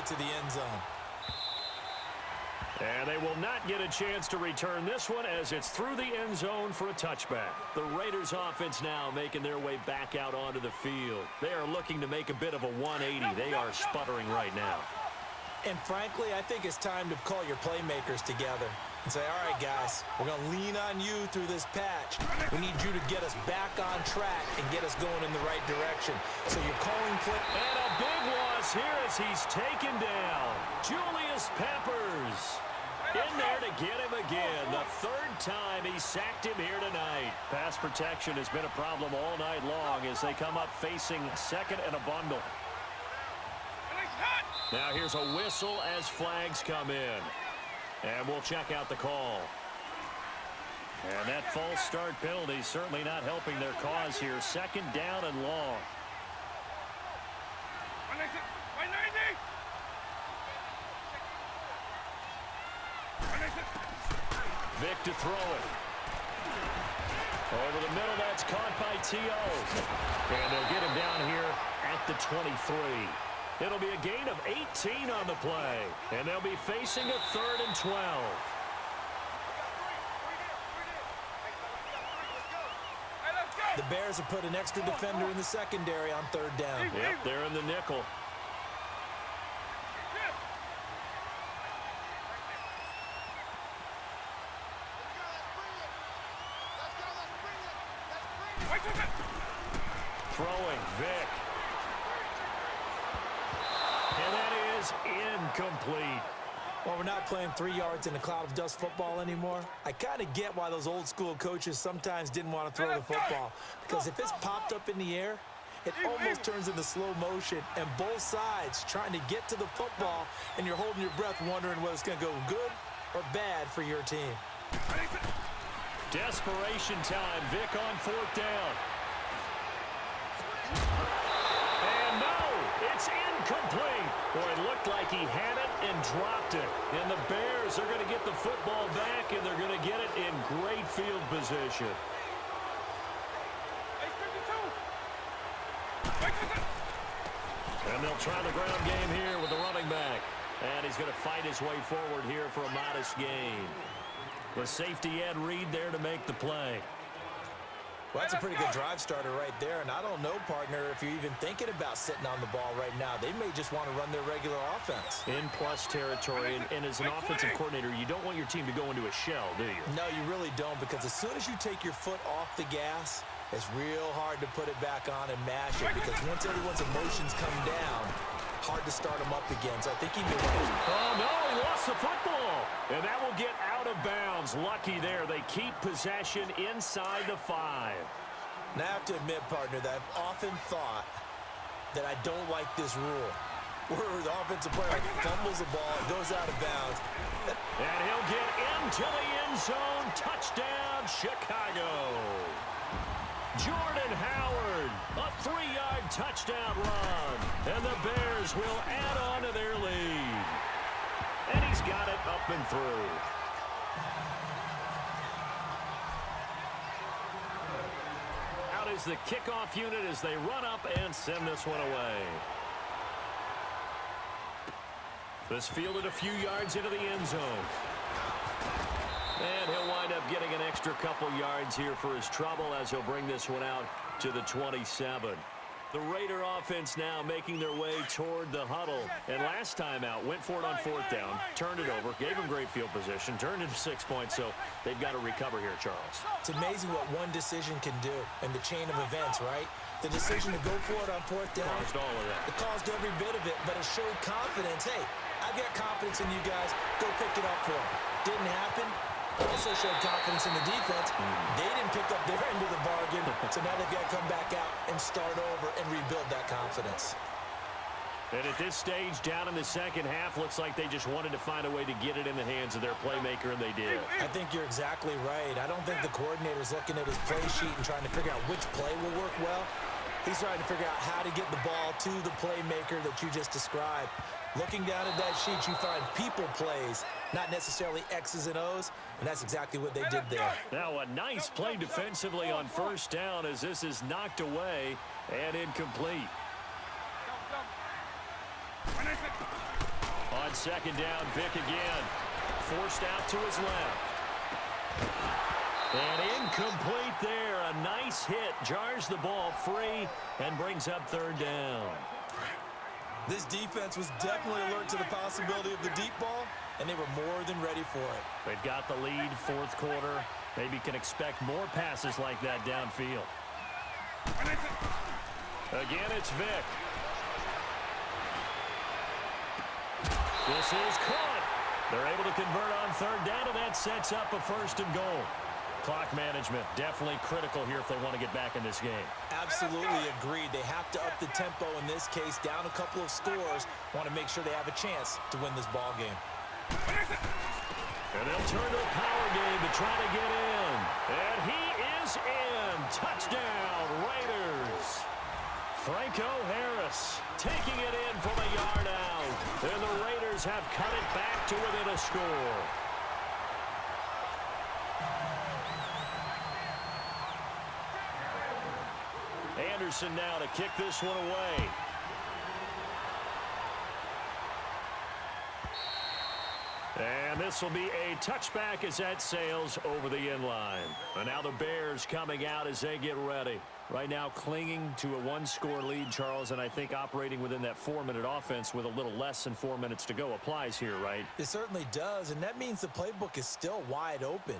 way to the end zone. And they will not get a chance to return this one as it's through the end zone for a touchback. The Raiders offense now making their way back out onto the field. They are looking to make a bit of a 180. They are sputtering right now. And frankly, I think it's time to call your playmakers together and say, all right, guys, we're going to lean on you through this patch. We need you to get us back on track and get us going in the right direction. So you're calling play. And a big loss here as he's taken down. Julius Peppers in there to get him again. The third time he sacked him here tonight. Pass protection has been a problem all night long as they come up facing second and a bundle. Now here's a whistle as flags come in. And we'll check out the call. And that false start penalty certainly not helping their cause here. Second down and long. Vic to throw it. Over the middle, that's caught by T.O. And they'll get him down here at the 23. It'll be a gain of 18 on the play. And they'll be facing a 3rd and 12. The Bears have put an extra defender in the secondary on 3rd down. Yep, they're in the nickel. Throwing, Vic. And that is incomplete. Well, we're not playing 3 yards in a cloud of dust football anymore. I kind of get why those old school coaches sometimes didn't want to throw the football. Because if it's popped up in the air, it almost turns into slow motion. And both sides trying to get to the football, and you're holding your breath wondering whether it's going to go good or bad for your team. Desperation time. Vic on 4th down. And no, it's incomplete. Boy, it looked like he had it and dropped it. And the Bears are going to get the football back, and they're going to get it in great field position. And they'll try the ground game here with the running back. And he's going to fight his way forward here for a modest gain. With safety Ed Reed there to make the play. Well, that's a pretty good drive starter right there. And I don't know, partner, if you're even thinking about sitting on the ball right now. They may just want to run their regular offense. In plus territory. And as an offensive coordinator, you don't want your team to go into a shell, do you? No, you really don't. Because as soon as you take your foot off the gas, it's real hard to put it back on and mash it. Because once everyone's emotions come down, hard to start them up again. So I think he may want to... Oh, no, he lost the football. And that will get out of bounds. Lucky there. They keep possession inside the 5. Now, I have to admit, partner, that I've often thought that I don't like this rule, where the offensive player fumbles the ball and goes out of bounds. And he'll get into the end zone. Touchdown, Chicago. Jordan Howard, a 3-yard touchdown run. And the Bears will add on to their lead. And he's got it up and through. Out is the kickoff unit as they run up and send this one away. This fielded a few yards into the end zone. And he'll wind up getting an extra couple yards here for his trouble as he'll bring this one out to the 27. The Raider offense now making their way toward the huddle. And last time out, went for it on 4th down, turned it over, gave them great field position, turned into 6 points, so they've got to recover here, Charles. It's amazing what one decision can do in the chain of events, right? The decision to go for it on 4th down. Caused all of that. It caused every bit of it, but it showed confidence. Hey, I've got confidence in you guys. Go pick it up for them. Didn't happen. Also showed confidence in the defense. They didn't pick up their end of the bargain, so now they've got to come back out and start over and rebuild that confidence. And at this stage, down in the second half, looks like they just wanted to find a way to get it in the hands of their playmaker, and they did. I think you're exactly right. I don't think the coordinator's looking at his play sheet and trying to figure out which play will work well. He's trying to figure out how to get the ball to the playmaker that you just described. Looking down at that sheet, you find people plays, not necessarily X's and O's, and that's exactly what they did there. Now a nice play defensively on 1st down as this is knocked away and incomplete. On second down, Vick again. Forced out to his left. And incomplete there. A nice hit. Jars the ball free and brings up third down. This defense was definitely alert to the possibility of the deep ball, and they were more than ready for it. They've got the lead, fourth quarter. Maybe can expect more passes like that downfield. Again, it's Vick. This is caught. They're able to convert on third down, and that sets up a first and goal. Clock management definitely critical here if they want to get back in this game. Absolutely agreed. They have to up the tempo in this case, down a couple of scores. Want to make sure they have a chance to win this ball game. And they'll turn to a power game to try to get in. And he is in. Touchdown, Raiders. Franco Harris taking it in from a yard out. And the Raiders have cut it back to within a score. Anderson now to kick this one away. And this will be a touchback as that sails over the inline. And now the Bears coming out as they get ready. Right now clinging to a one-score lead, Charles, and I think operating within that 4-minute offense with a little less than 4 minutes to go applies here, right? It certainly does, and that means the playbook is still wide open.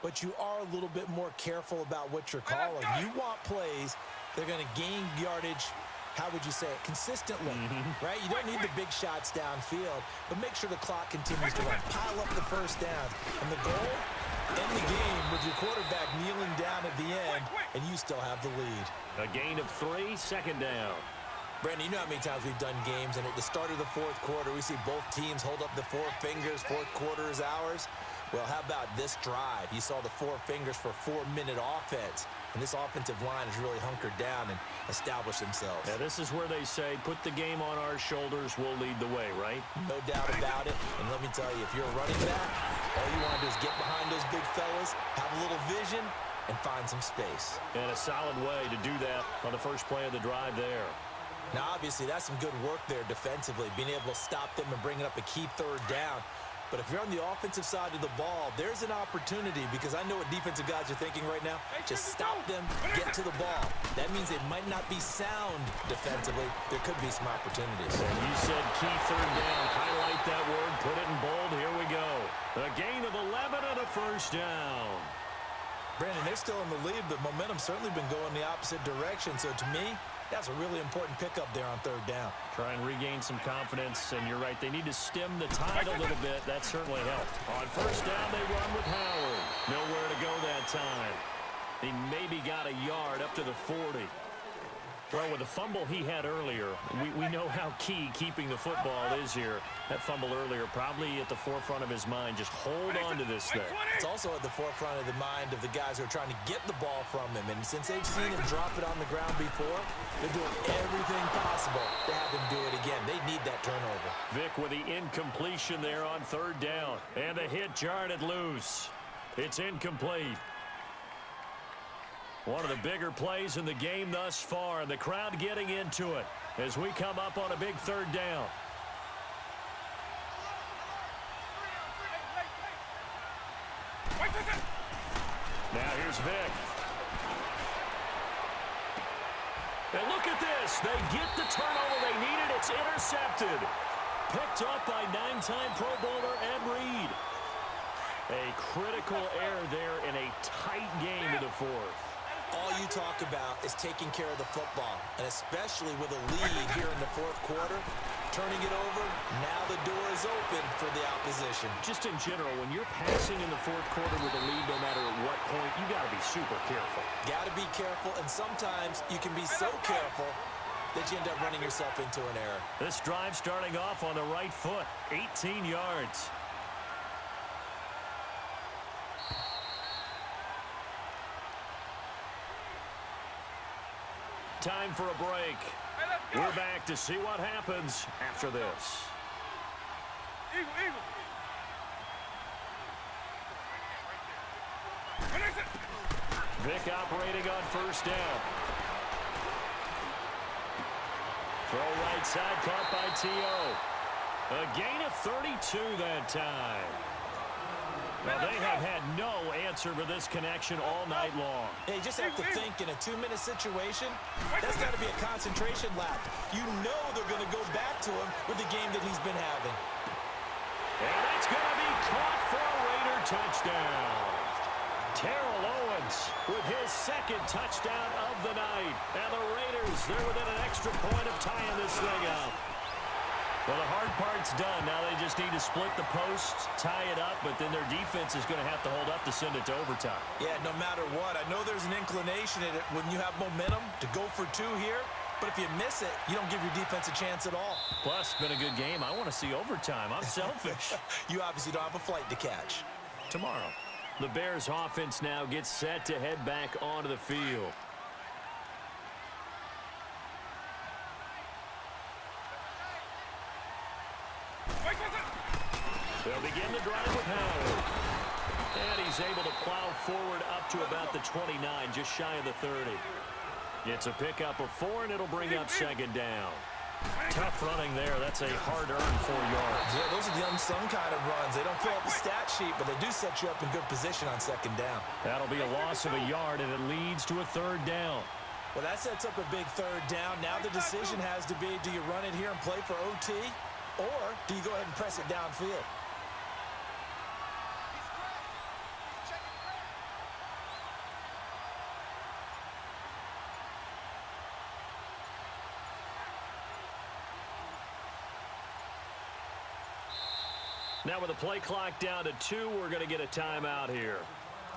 But you are a little bit more careful about what you're calling. You want plays that are going to gain yardage, how would you say it, consistently, right? You don't need the big shots downfield, but make sure the clock continues to run. Pile up the first down. And the goal, end the game with your quarterback kneeling down at the end, and you still have the lead. A gain of 3, second down. Brandon, you know how many times we've done games, and at the start of the fourth quarter, we see both teams hold up the 4 fingers, fourth quarter is ours. Well, how about this drive? You saw the 4 fingers for 4-minute offense, and this offensive line has really hunkered down and established themselves. Yeah, this is where they say, put the game on our shoulders, we'll lead the way, right? No doubt about it, and let me tell you, if you're a running back, all you want to do is get behind those big fellas, have a little vision, and find some space. And a solid way to do that on the first play of the drive there. Now, obviously, that's some good work there defensively, being able to stop them and bringing up a key third down. But if you're on the offensive side of the ball, there's an opportunity, because I know what defensive guys are thinking right now. Just stop them, get to the ball. That means they might not be sound defensively. There could be some opportunities. And you said key third down. Highlight that word, put it in bold. Here we go. A gain of 11 and a first down. Brandon, they're still in the lead, but momentum's certainly been going the opposite direction. So to me, that's a really important pickup there on third down. Try and regain some confidence, and you're right. They need to stem the tide a little bit. That certainly helped. On first down, they run with Howard. Nowhere to go that time. He maybe got a yard up to the 40. Well, with the fumble he had earlier, we know how key keeping the football is here. That fumble earlier probably at the forefront of his mind. Just hold on to this thing. It's also at the forefront of the mind of the guys who are trying to get the ball from him. And since they've seen him drop it on the ground before, they're doing everything possible to have him do it again. They need that turnover. Vick with the incompletion there on third down. And the hit jarred it loose. It's incomplete. One of the bigger plays in the game thus far, and the crowd getting into it as we come up on a big third down. Now here's Vick. And look at this. They get the turnover they needed. It's intercepted. Picked up by 9-time Pro Bowler Ed Reed. A critical error there in a tight game to the fourth. All you talk about is taking care of the football, and especially with a lead here in the fourth quarter, turning it over, now the door is open for the opposition. Just in general, when you're passing in the fourth quarter with a lead, no matter at what point, you got to be super careful. Got to be careful, and sometimes you can be so careful that you end up running yourself into an error. This drive starting off on the right foot, 18 yards. Time for a break. We're back to see what happens after this. Vick operating on first down. Throw right side, caught by T.O. A gain of 32 that time. Well, they have had no answer for this connection all night long. Hey, you just have to think in a 2-minute situation, that's got to be a concentration lap. You know they're going to go back to him with the game that he's been having. And that's going to be caught for a Raider touchdown. Terrell Owens with his second touchdown of the night. And the Raiders, they're within an extra point of tying this thing up. Well, the hard part's done. Now they just need to split the posts, tie it up, but then their defense is going to have to hold up to send it to overtime. Yeah, no matter what. I know there's an inclination in it when you have momentum to go for 2 here, but if you miss it, you don't give your defense a chance at all. Plus, it's been a good game. I want to see overtime. I'm selfish. You obviously don't have a flight to catch. Tomorrow, the Bears offense now gets set to head back onto the field. They'll begin the drive with Howard. And he's able to plow forward up to about the 29, just shy of the 30. It's a pickup of 4, and it'll bring up second down. Tough running there. That's a hard-earned 4 yards. Yeah, those are the unsung kind of runs. They don't fill up the stat sheet, but they do set you up in good position on second down. That'll be a loss of a yard, and it leads to a 3rd down. Well, that sets up a big 3rd down. Now the decision has to be, do you run it here and play for OT, or do you go ahead and press it downfield? Now with the play clock down to 2, we're going to get a timeout here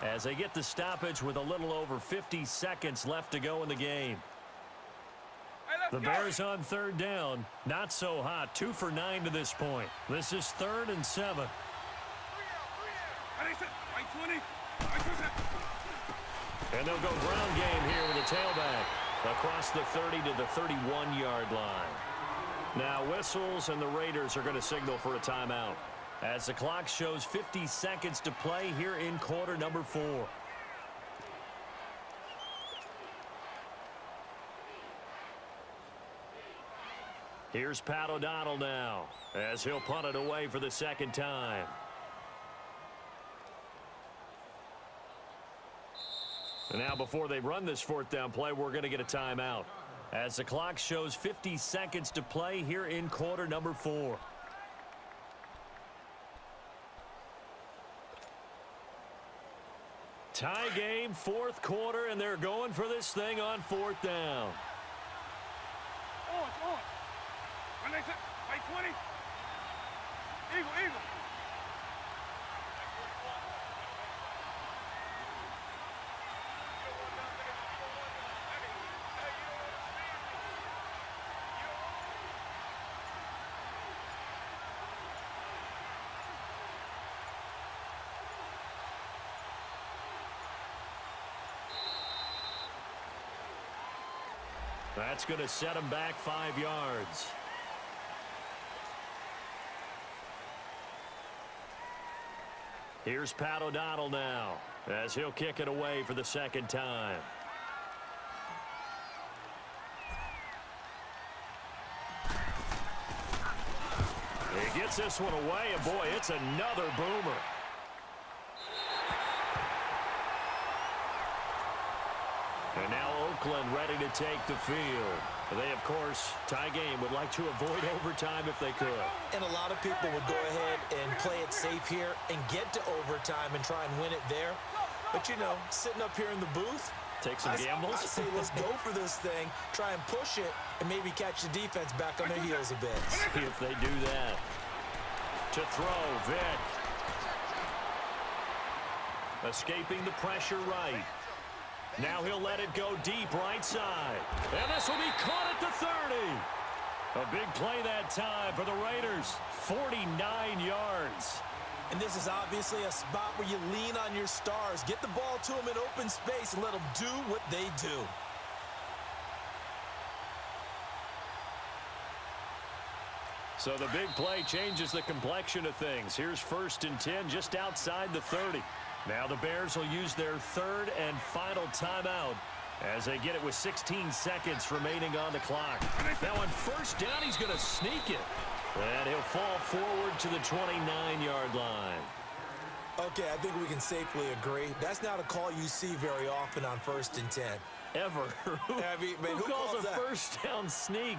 as they get the stoppage with a little over 50 seconds left to go in the game. The Bears on 3rd down. Not so hot. 2 for 9 to this point. This is 3rd and 7. And they'll go ground game here with a tailback across the 30 to the 31-yard line. Now whistles, and the Raiders are going to signal for a timeout as the clock shows 50 seconds to play here in quarter number 4. Here's Pat O'Donnell now as he'll punt it away for the 2nd time. And now before they run this 4th down play, we're going to get a timeout as the clock shows 50 seconds to play here in quarter number 4. Tie game, 4th quarter, and they're going for this thing on 4th down. When they say, by 20, Eagle. That's going to set him back 5 yards. Here's Pat O'Donnell now as he'll kick it away for the 2nd time. He gets this one away, and boy, it's another boomer. And now Oakland ready to take the field. They, of course, tie game, would like to avoid overtime if they could. And a lot of people would go ahead and play it safe here and get to overtime and try and win it there. But, you know, sitting up here in the booth, take some gambles. I say let's go for this thing, try and push it, and maybe catch the defense back on their heels a bit. See if they do that. To throw, Vick. Escaping the pressure right. Now he'll let it go deep right side. And this will be caught at the 30. A big play that time for the Raiders. 49 yards. And this is obviously a spot where you lean on your stars. Get the ball to them in open space and let them do what they do. So the big play changes the complexion of things. Here's 1st and 10 just outside the 30. Now the Bears will use their 3rd and final timeout as they get it with 16 seconds remaining on the clock. Now on 1st down, he's going to sneak it. And he'll fall forward to the 29-yard line. Okay, I think we can safely agree. That's not a call you see very often on 1st and 10. Ever. Who calls a that? first down sneak?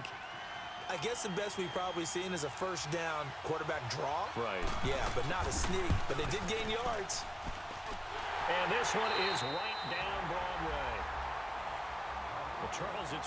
I guess the best we've probably seen is a first down quarterback draw. Right. Yeah, but not a sneak. But they did gain yards. And this one is right down Broadway. Well, Charles, it's